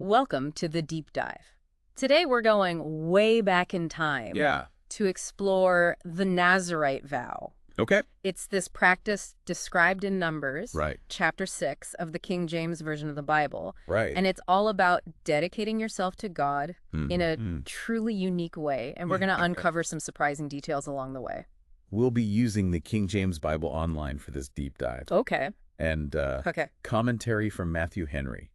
Welcome to the Deep Dive. Today we're going way back in time to explore the Nazarite vow. Okay. It's this practice described in Numbers, chapter 6 of the King James Version of the Bible. And it's all about dedicating yourself to God in a truly unique way. And we're going to uncover some surprising details along the way. We'll be using the King James Bible online for this deep dive. Okay. And commentary from Matthew Henry.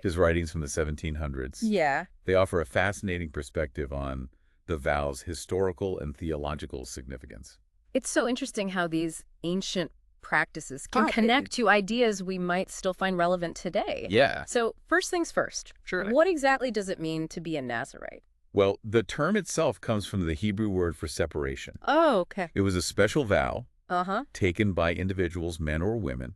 His writings from the 1700s. Yeah. They offer a fascinating perspective on the vow's historical and theological significance. It's so interesting how these ancient practices can connect to ideas we might still find relevant today. Yeah. So first things first. Sure. What exactly does it mean to be a Nazarite? Well, the term itself comes from the Hebrew word for separation. Oh, okay. It was a special vow taken by individuals, men or women,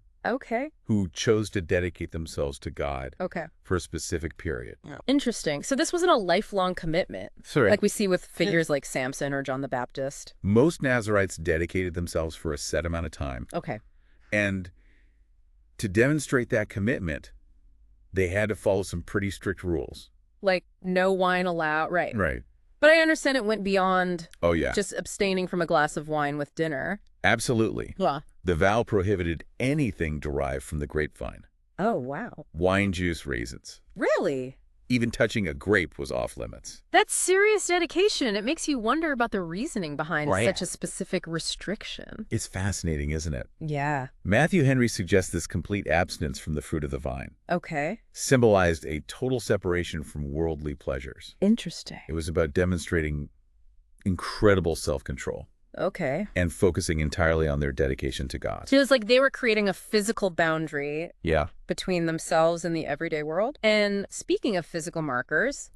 who chose to dedicate themselves to God for a specific period. Interesting. So this wasn't a lifelong commitment, like we see with figures like Samson or John the Baptist. Most Nazarites dedicated themselves for a set amount of time. And to demonstrate that commitment, they had to follow some pretty strict rules. Like no wine allowed, right? Right. But I understand it went beyond just abstaining from a glass of wine with dinner. Absolutely. Yeah. The vow prohibited anything derived from the grapevine. Oh, wow. Wine, juice, raisins. Really? Even touching a grape was off limits. That's serious dedication. It makes you wonder about the reasoning behind such a specific restriction. It's fascinating, isn't it? Yeah. Matthew Henry suggests this complete abstinence from the fruit of the vine. Okay. Symbolized a total separation from worldly pleasures. Interesting. It was about demonstrating incredible self-control. Okay. And focusing entirely on their dedication to God. So it's like they were creating a physical boundary between themselves and the everyday world. And speaking of physical markers,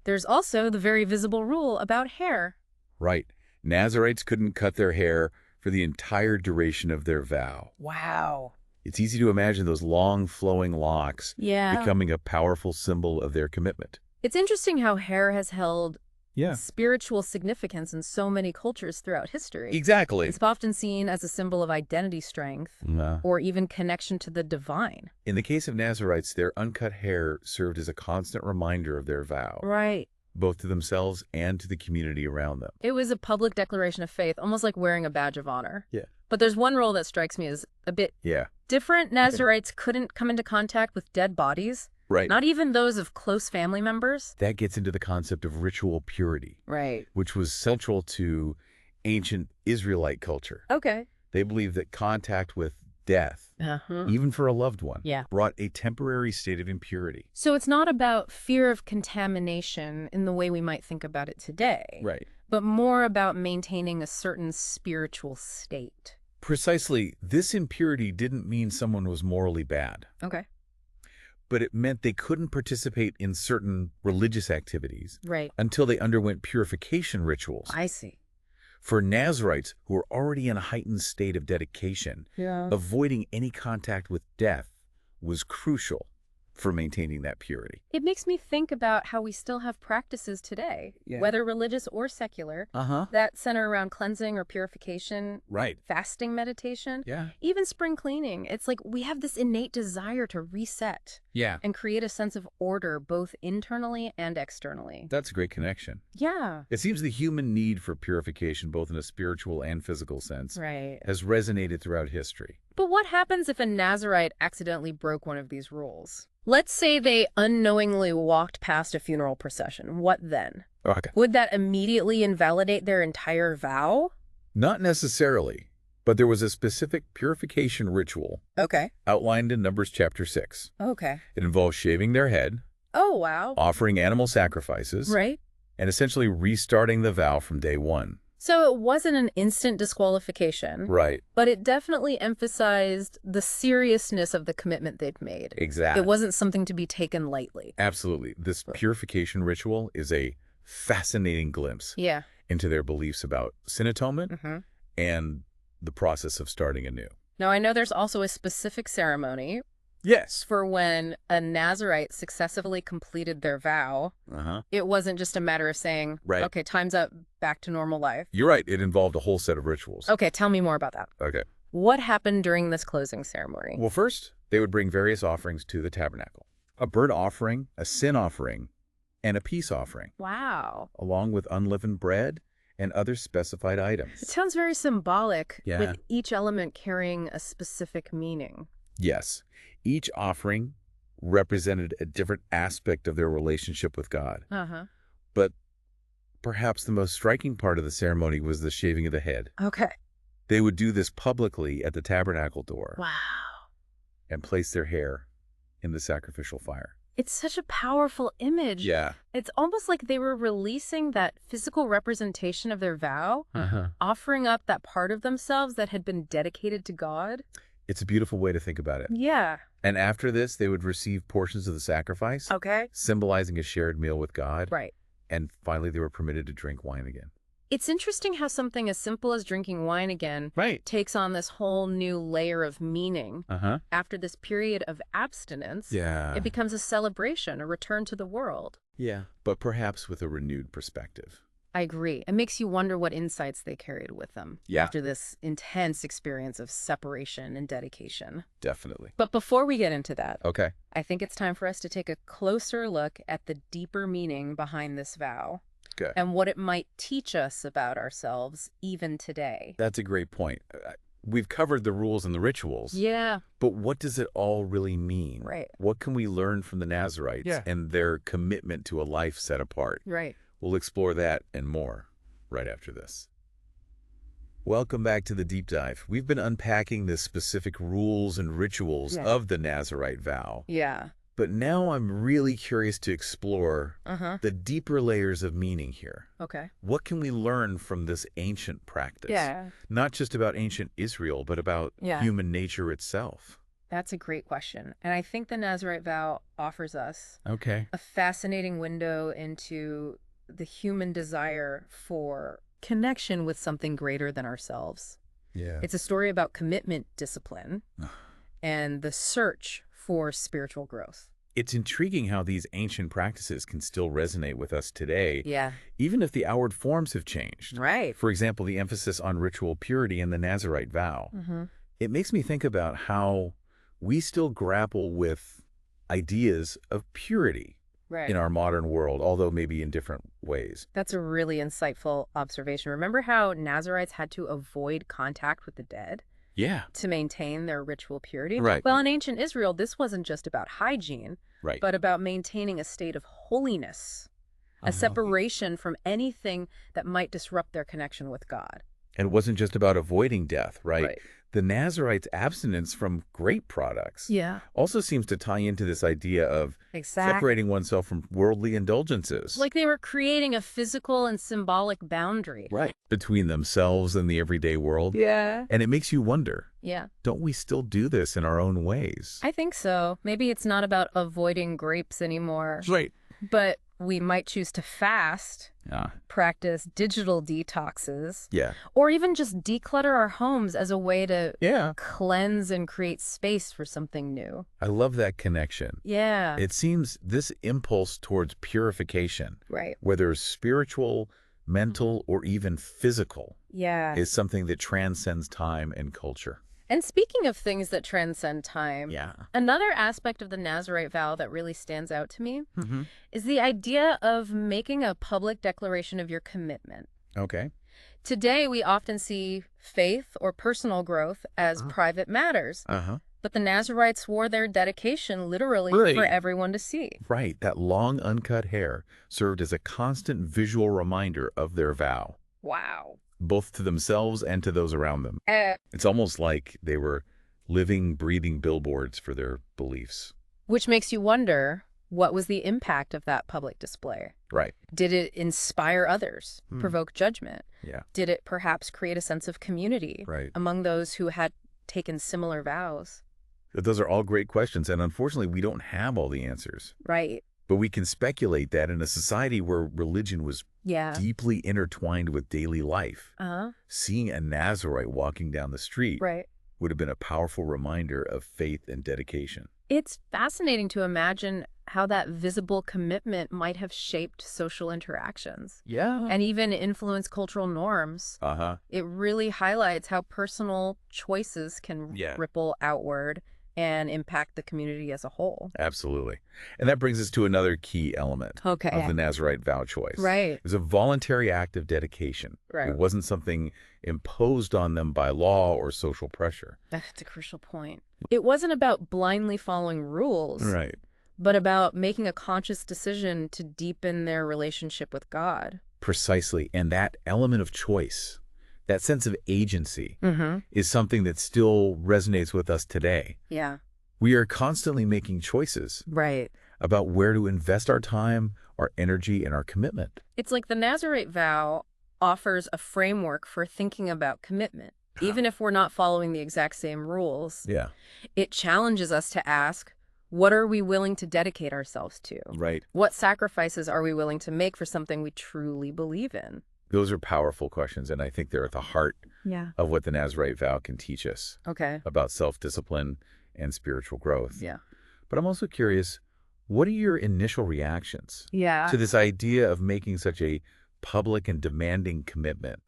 there's also the very visible rule about hair. Right. Nazarites couldn't cut their hair for the entire duration of their vow. Wow. It's easy to imagine those long flowing locks becoming a powerful symbol of their commitment. It's interesting how hair has held spiritual significance in so many cultures throughout history. Exactly. It's often seen as a symbol of identity strength or even connection to the divine. In the case of Nazarites, their uncut hair served as a constant reminder of their vow. Right. Both to themselves and to the community around them. It was a public declaration of faith, almost like wearing a badge of honor. Yeah. But there's one rule that strikes me as a bit different. Nazarites couldn't come into contact with dead bodies. Right. Not even those of close family members. That gets into the concept of ritual purity. Right. Which was central to ancient Israelite culture. Okay. They believed that contact with death, even for a loved one, brought a temporary state of impurity. So it's not about fear of contamination in the way we might think about it today. Right. But more about maintaining a certain spiritual state. Precisely. This impurity didn't mean someone was morally bad. Okay. But it meant they couldn't participate in certain religious activities until they underwent purification rituals. I see. For Nazarites, who were already in a heightened state of dedication, avoiding any contact with death was crucial for maintaining that purity. It makes me think about how we still have practices today, whether religious or secular, that center around cleansing or purification, fasting meditation, even spring cleaning. It's like we have this innate desire to reset and create a sense of order both internally and externally. That's a great connection. Yeah. It seems the human need for purification, both in a spiritual and physical sense, has resonated throughout history. But what happens if a Nazarite accidentally broke one of these rules? Let's say they unknowingly walked past a funeral procession. What then? Would that immediately invalidate their entire vow? Not necessarily, but there was a specific purification ritual outlined in Numbers chapter 6. It involved shaving their head, offering animal sacrifices, and essentially restarting the vow from day one. So it wasn't an instant disqualification. But it definitely emphasized the seriousness of the commitment they'd made. Exactly. It wasn't something to be taken lightly. Absolutely. This purification ritual is a fascinating glimpse into their beliefs about sin atonement and the process of starting anew. Now, I know there's also a specific ceremony for when a Nazarite successfully completed their vow. It wasn't just a matter of saying, okay, time's up, back to normal life. You're right. It involved a whole set of rituals. Okay, tell me more about that. What happened during this closing ceremony? Well, first, they would bring various offerings to the tabernacle. a burnt offering, a sin offering, and a peace offering. Wow. Along with unleavened bread and other specified items. It sounds very symbolic, with each element carrying a specific meaning. Yes. Each offering represented a different aspect of their relationship with God. But perhaps the most striking part of the ceremony was the shaving of the head. Okay. They would do this publicly at the tabernacle door. Wow. And place their hair in the sacrificial fire. It's such a powerful image. Yeah. It's almost like they were releasing that physical representation of their vow, offering up that part of themselves that had been dedicated to God. It's a beautiful way to think about it. Yeah. And after this, they would receive portions of the sacrifice, symbolizing a shared meal with God. Right. And finally, they were permitted to drink wine again. It's interesting how something as simple as drinking wine again takes on this whole new layer of meaning. After this period of abstinence, it becomes a celebration, a return to the world. Yeah, but perhaps with a renewed perspective. I agree. It makes you wonder what insights they carried with them after this intense experience of separation and dedication. Definitely. But before we get into that, okay, I think it's time for us to take a closer look at the deeper meaning behind this vow. Okay. And what it might teach us about ourselves even today. That's a great point. We've covered the rules and the rituals. Yeah. But what does it all really mean? Right. What can we learn from the Nazarites and their commitment to a life set apart? Right. We'll explore that and more right after this. Welcome back to the Deep Dive. We've been unpacking the specific rules and rituals of the Nazarite vow. Yeah. But now I'm really curious to explore the deeper layers of meaning here. Okay. What can we learn from this ancient practice? Yeah. Not just about ancient Israel, but about human nature itself. That's a great question. And I think the Nazarite vow offers us a fascinating window into the human desire for connection with something greater than ourselves. Yeah. It's a story about commitment, discipline, and the search for spiritual growth. It's intriguing how these ancient practices can still resonate with us today, even if the outward forms have changed. Right. For example, the emphasis on ritual purity in the Nazarite vow. It makes me think about how we still grapple with ideas of purity in our modern world, although maybe in different ways. That's a really insightful observation. Remember how Nazarites had to avoid contact with the dead? Yeah. To maintain their ritual purity? Right. Well, in ancient Israel, this wasn't just about hygiene, but about maintaining a state of holiness, a separation from anything that might disrupt their connection with God. And it wasn't just about avoiding death, right? The Nazarites' abstinence from grape products also seems to tie into this idea of separating oneself from worldly indulgences. Like they were creating a physical and symbolic boundary. Between themselves and the everyday world. Yeah. And it makes you wonder, yeah, don't we still do this in our own ways? I think so. Maybe it's not about avoiding grapes anymore. Right. But we might choose to fast, practice digital detoxes, or even just declutter our homes as a way to cleanse and create space for something new. I love that connection. Yeah. It seems this impulse towards purification, whether spiritual, mental, or even physical, is something that transcends time and culture. And speaking of things that transcend time, another aspect of the Nazarite vow that really stands out to me is the idea of making a public declaration of your commitment. Okay. Today, we often see faith or personal growth as private matters. But the Nazarites wore their dedication literally for everyone to see. Right. That long, uncut hair served as a constant visual reminder of their vow. Wow. Both to themselves and to those around them. It's almost like they were living, breathing billboards for their beliefs. Which makes you wonder, what was the impact of that public display? Right. Did it inspire others, provoke judgment? Yeah. Did it perhaps create a sense of community among those who had taken similar vows? Those are all great questions, and unfortunately, we don't have all the answers. Right. But we can speculate that in a society where religion was deeply intertwined with daily life, seeing a Nazarite walking down the street would have been a powerful reminder of faith and dedication. It's fascinating to imagine how that visible commitment might have shaped social interactions. Yeah. And even influenced cultural norms. It really highlights how personal choices can ripple outward and impact the community as a whole. Absolutely. And that brings us to another key element of the Nazarite vow choice. Right. It was a voluntary act of dedication. Right. It wasn't something imposed on them by law or social pressure. That's a crucial point. It wasn't about blindly following rules. Right. But about making a conscious decision to deepen their relationship with God. Precisely. And that element of choice, that sense of agency, is something that still resonates with us today. Yeah. We are constantly making choices. Right. About where to invest our time, our energy, and our commitment. It's like the Nazarite vow offers a framework for thinking about commitment. Even if we're not following the exact same rules. Yeah. It challenges us to ask, what are we willing to dedicate ourselves to? Right. What sacrifices are we willing to make for something we truly believe in? Those are powerful questions, and I think they're at the heart of what the Nazarite vow can teach us about self-discipline and spiritual growth. Yeah. But I'm also curious, what are your initial reactions to this idea of making such a public and demanding commitment?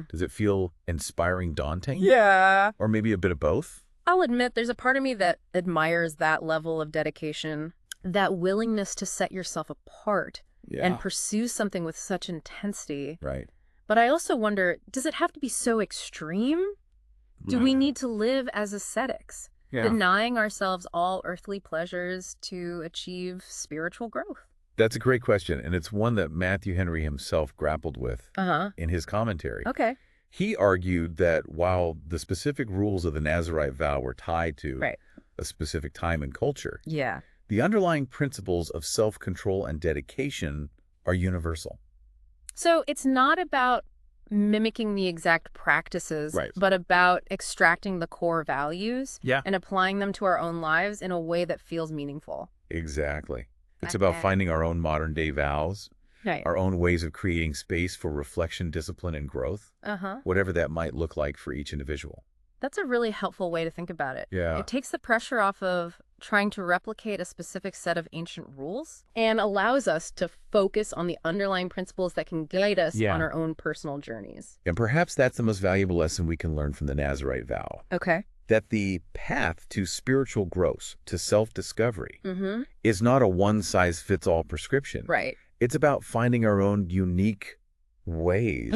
Does it feel inspiring, daunting? Yeah. Or maybe a bit of both? I'll admit there's a part of me that admires that level of dedication, that willingness to set yourself apart and pursue something with such intensity. Right. But I also wonder, does it have to be so extreme? Do we need to live as ascetics, denying ourselves all earthly pleasures to achieve spiritual growth? That's a great question, and it's one that Matthew Henry himself grappled with in his commentary. Okay. He argued that while the specific rules of the Nazarite vow were tied to a specific time and culture, the underlying principles of self-control and dedication are universal. So it's not about mimicking the exact practices, but about extracting the core values and applying them to our own lives in a way that feels meaningful. Exactly. It's about finding our own modern-day vows, our own ways of creating space for reflection, discipline, and growth, whatever that might look like for each individual. That's a really helpful way to think about it. Yeah. It takes the pressure off of trying to replicate a specific set of ancient rules and allows us to focus on the underlying principles that can guide us on our own personal journeys. And perhaps that's the most valuable lesson we can learn from the Nazarite vow. Okay. That the path to spiritual growth, to self-discovery, is not a one-size-fits-all prescription. Right. It's about finding our own unique ways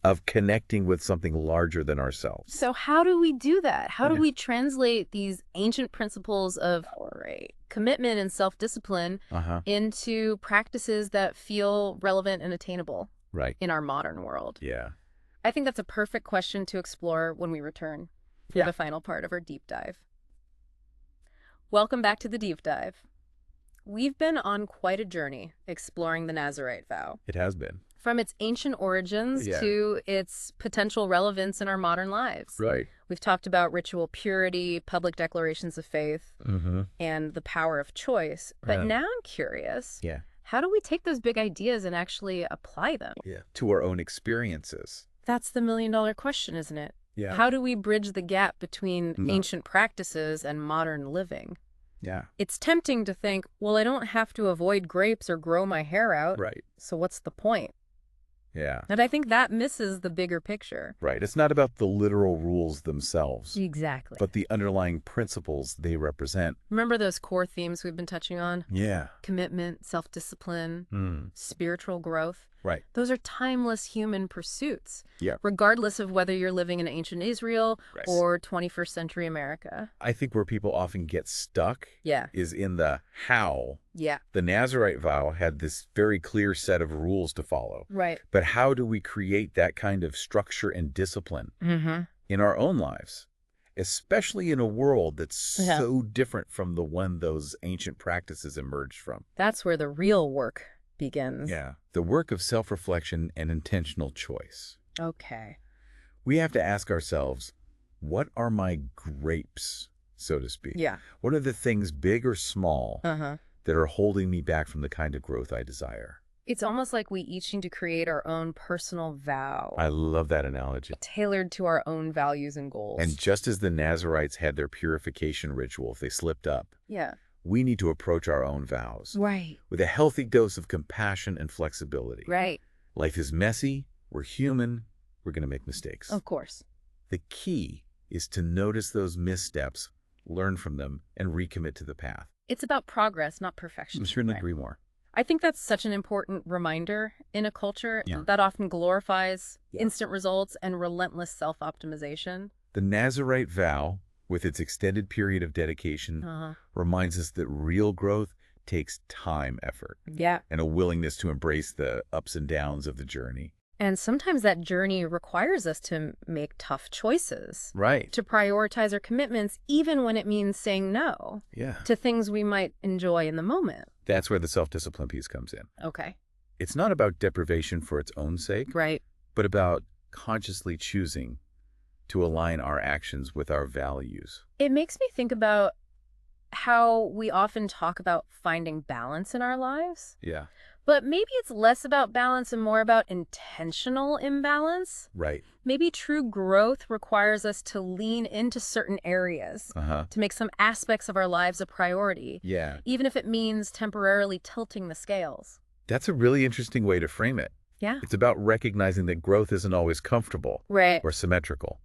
of connecting with something larger than ourselves. So how do we do that? How do we translate these ancient principles of commitment and self-discipline into practices that feel relevant and attainable in our modern world? Yeah. I think that's a perfect question to explore when we return for the final part of our deep dive. Welcome back to the deep dive. We've been on quite a journey exploring the Nazarite vow. It has been. From its ancient origins to its potential relevance in our modern lives. Right. We've talked about ritual purity, public declarations of faith, and the power of choice. But now I'm curious, how do we take those big ideas and actually apply them? To our own experiences. That's the million-dollar question, isn't it? Yeah. How do we bridge the gap between ancient practices and modern living? Yeah. It's tempting to think, well, I don't have to avoid grapes or grow my hair out. Right. So what's the point? Yeah. And I think that misses the bigger picture. Right. It's not about the literal rules themselves. Exactly. But the underlying principles they represent. Remember those core themes we've been touching on? Yeah. Commitment, self-discipline, spiritual growth. Right. Those are timeless human pursuits. Yeah. Regardless of whether you're living in ancient Israel or 21st century America. I think where people often get stuck is in the how. Yeah. The Nazarite vow had this very clear set of rules to follow. Right. But how do we create that kind of structure and discipline in our own lives? Especially in a world that's so different from the one those ancient practices emerged from. That's where the real work begins. Yeah. The work of self-reflection and intentional choice. Okay. We have to ask ourselves, what are my grapes, so to speak? Yeah. What are the things, big or small, that are holding me back from the kind of growth I desire? It's almost like we each need to create our own personal vow. I love that analogy. Tailored to our own values and goals. And just as the Nazarites had their purification ritual if they slipped up, we need to approach our own vows. Right. With a healthy dose of compassion and flexibility. Right. Life is messy. We're human. We're going to make mistakes. Of course. The key is to notice those missteps learn from them, and recommit to the path. It's about progress, not perfection. I certainly agree more. I think that's such an important reminder in a culture that often glorifies instant results and relentless self-optimization. The Nazarite vow, with its extended period of dedication, reminds us that real growth takes time, effort, and a willingness to embrace the ups and downs of the journey. And sometimes that journey requires us to make tough choices. Right. To prioritize our commitments, even when it means saying no to things we might enjoy in the moment. That's where the self-discipline piece comes in. Okay. It's not about deprivation for its own sake, right, but about consciously choosing to align our actions with our values. It makes me think about how we often talk about finding balance in our lives. Yeah. But maybe it's less about balance and more about intentional imbalance. Right. Maybe true growth requires us to lean into certain areas, to make some aspects of our lives a priority, even if it means temporarily tilting the scales. That's a really interesting way to frame it. Yeah. It's about recognizing that growth isn't always comfortable or symmetrical.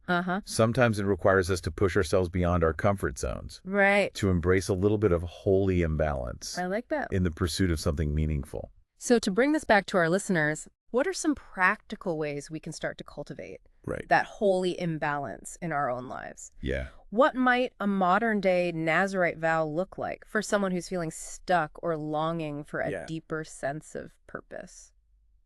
Sometimes it requires us to push ourselves beyond our comfort zones. Right. To embrace a little bit of holy imbalance. I like that. In the pursuit of something meaningful. So to bring this back to our listeners, what are some practical ways we can start to cultivate that holy imbalance in our own lives? Yeah. What might a modern-day Nazarite vow look like for someone who's feeling stuck or longing for a deeper sense of purpose?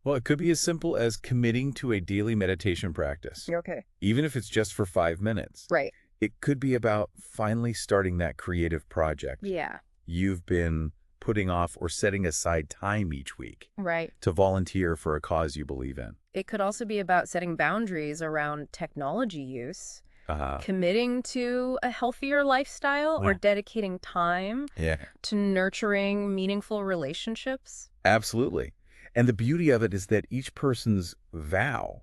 Well, it could be as simple as committing to a daily meditation practice. Okay. Even if it's just for 5 minutes. Right. It could be about finally starting that creative project. Yeah. You've been putting off or setting aside time each week. Right. To volunteer for a cause you believe in. It could also be about setting boundaries around technology use, committing to a healthier lifestyle, or dedicating time to nurturing meaningful relationships. Absolutely. And the beauty of it is that each person's vow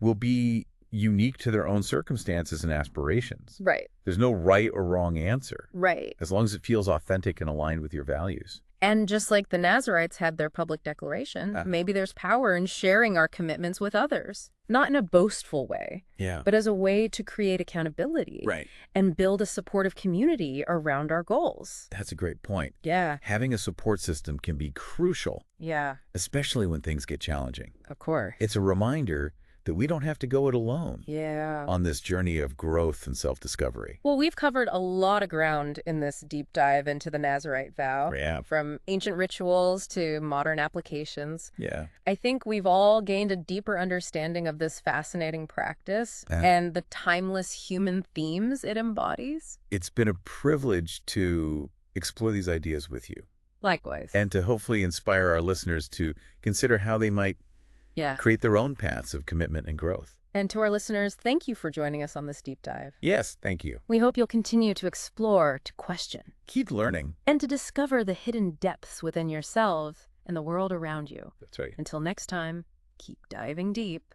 will be unique to their own circumstances and aspirations. Right. There's no right or wrong answer. Right. As long as it feels authentic and aligned with your values. And just like the Nazarites had their public declaration, maybe there's power in sharing our commitments with others. Not in a boastful way, but as a way to create accountability and build a supportive community around our goals. That's a great point. Yeah. Having a support system can be crucial. Yeah. Especially when things get challenging. Of course. It's a reminder that we don't have to go it alone on this journey of growth and self-discovery. Well, we've covered a lot of ground in this deep dive into the Nazarite vow, from ancient rituals to modern applications. I think we've all gained a deeper understanding of this fascinating practice and the timeless human themes it embodies. It's been a privilege to explore these ideas with you. Likewise. And to hopefully inspire our listeners to consider how they might create their own paths of commitment and growth. And to our listeners, thank you for joining us on this deep dive. Yes, thank you. We hope you'll continue to explore, to question. Keep learning. And to discover the hidden depths within yourselves and the world around you. That's right. Until next time, keep diving deep.